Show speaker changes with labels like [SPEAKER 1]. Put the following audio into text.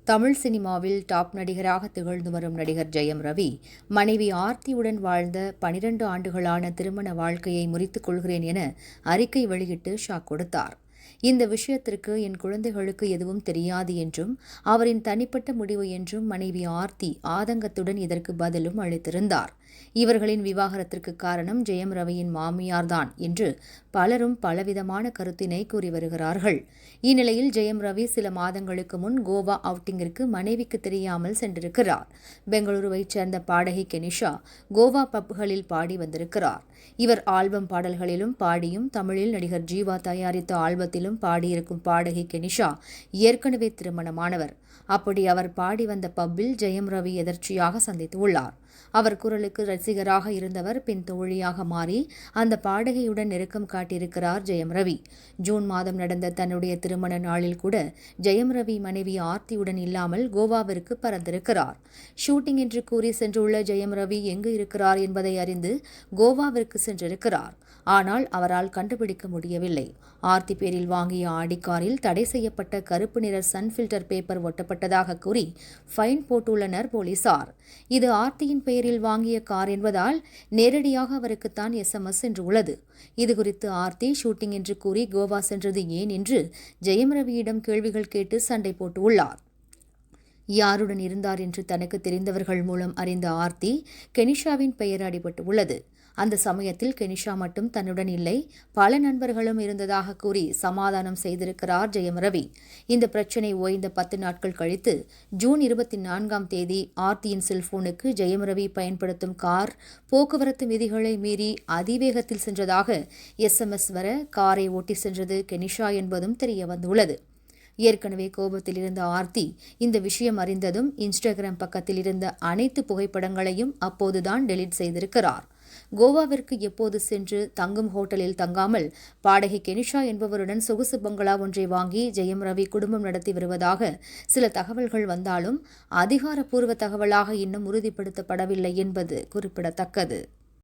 [SPEAKER 1] தமிழ் சினிமாவில் டாப் நடிகராக திகழ்ந்து வரும் நடிகர் ஜெயம் ரவி, மனைவி ஆர்த்தியுடன் வாழ்ந்த 12 ஆண்டுகளான திருமண வாழ்க்கையை முறித்துக் கொள்கிறேன் என அறிக்கை வெளியிட்டு ஷாக் கொடுத்தார். இந்த விஷயத்திற்கு என் குழந்தைகளுக்கு எதுவும் தெரியாது என்றும், அவரின் தனிப்பட்ட முடிவு என்றும் மனைவி ஆர்த்தி ஆதங்கத்துடன் இதற்கு பதிலும் அளித்திருந்தார். இவர்களின் விவாகரத்திற்கு காரணம் ஜெயம் ரவியின் மாமியார்தான் என்று பலரும் பலவிதமான கருத்தினை கூறி வருகிறார்கள். இந்நிலையில் ஜெயம் ரவி சில மாதங்களுக்கு முன் கோவா அவுட்டிங்கிற்கு மனைவிக்கு தெரியாமல் சென்றிருக்கிறார். பெங்களூருவைச் சேர்ந்த பாடகி கெனிஷா கோவா பப்களில் பாடி வந்திருக்கிறார். இவர் ஆல்பம் பாடல்களிலும் பாடியும், தமிழில் நடிகர் ஜீவா தயாரித்த ஆல்பத்திலும் பாடியிருக்கும் பாடகி கெனிஷா ஏற்கனவே திருமணமானவர். அப்படி அவர் பாடி வந்த பப்பில் ஜெயம் ரவி எதர்ச்சியாக சந்தித்துள்ளார். அவர் குரலுக்கு ரசிகராக இருந்தவர் பின் தோழியாக மாறி அந்த பாடகியுடன் நெருக்கம் காட்டியிருக்கிறார் ஜெயம் ரவி. ஜூன் மாதம் நடந்த தன்னுடைய திருமண நாளில் கூட ஜெயம் ரவி மனைவி ஆர்த்தியுடன் இல்லாமல் கோவாவிற்கு பறந்திருக்கிறார். ஷூட்டிங் என்று கூறி சென்றுள்ள ஜெயம் ரவி எங்கு இருக்கிறார் என்பதை அறிந்து கோவாவிற்கு சென்றிருக்கிறார். ஆனால் அவரால் கண்டுபிடிக்க முடியவில்லை. ஆர்த்தி பேரில் வாங்கிய ஆடி காரில் தடை செய்யப்பட்ட கருப்பு நிற சன் ஃபில்டர் பேப்பர் ஒட்டப்பட்டதாக கூறி ஃபைன் போட்டுள்ளனர் போலீசார். இது ஆர்த்தியின் பெயரில் வாங்கிய கார் என்பதால் நேரடியாக அவருக்குத்தான் SMS என்றுள்ளது. இதுகுறித்து ஆர்த்தி ஷூட்டிங் என்று கூறி கோவா சென்றது ஏன் என்று ஜெயம் ரவியிடம் கேள்விகள் கேட்டு சண்டை போட்டுள்ளார். யாருடன் இருந்தார் என்று தனக்கு தெரிந்தவர்கள் மூலம் அறிந்த ஆர்த்தி, கெனிஷாவின் பெயர் அடிபட்டு உள்ளது. அந்த சமயத்தில் கெனிஷா மட்டும் தன்னுடன் இல்லை, பல நண்பர்களும் இருந்ததாக கூறி சமாதானம் செய்திருக்கிறார் ஜெயம் ரவி. இந்த பிரச்சினை ஓய்ந்த 10 நாட்கள் கழித்து ஜூன் 24ஆம் தேதி ஆர்த்தியின் செல்போனுக்கு ஜெயம் ரவி பயன்படுத்தும் கார் போக்குவரத்து விதிகளை மீறி அதிவேகத்தில் சென்றதாக SMS வர காரை ஓட்டி சென்றது கெனிஷா என்பதும் தெரிய வந்துள்ளது. ஏற்கனவே கோபத்தில் இருந்த ஆர்த்தி இந்த விஷயம் அறிந்ததும் இன்ஸ்டாகிராம் பக்கத்தில் இருந்த அனைத்து புகைப்படங்களையும் அப்போதுதான் டெலீட் செய்திருக்கிறார். கோவாவிற்கு எப்போது சென்று தங்கும் ஹோட்டலில் தங்காமல் பாடகி கெனிஷா என்பவருடன் சொகுசு பங்களா ஒன்றை வாங்கி ஜெயம் ரவி குடும்பம் நடத்தி வருவதாக சில தகவல்கள் வந்தாலும் அதிகாரப்பூர்வ தகவலாக இன்னும் உறுதிப்படுத்தப்படவில்லை என்பது குறிப்பிடத்தக்கது.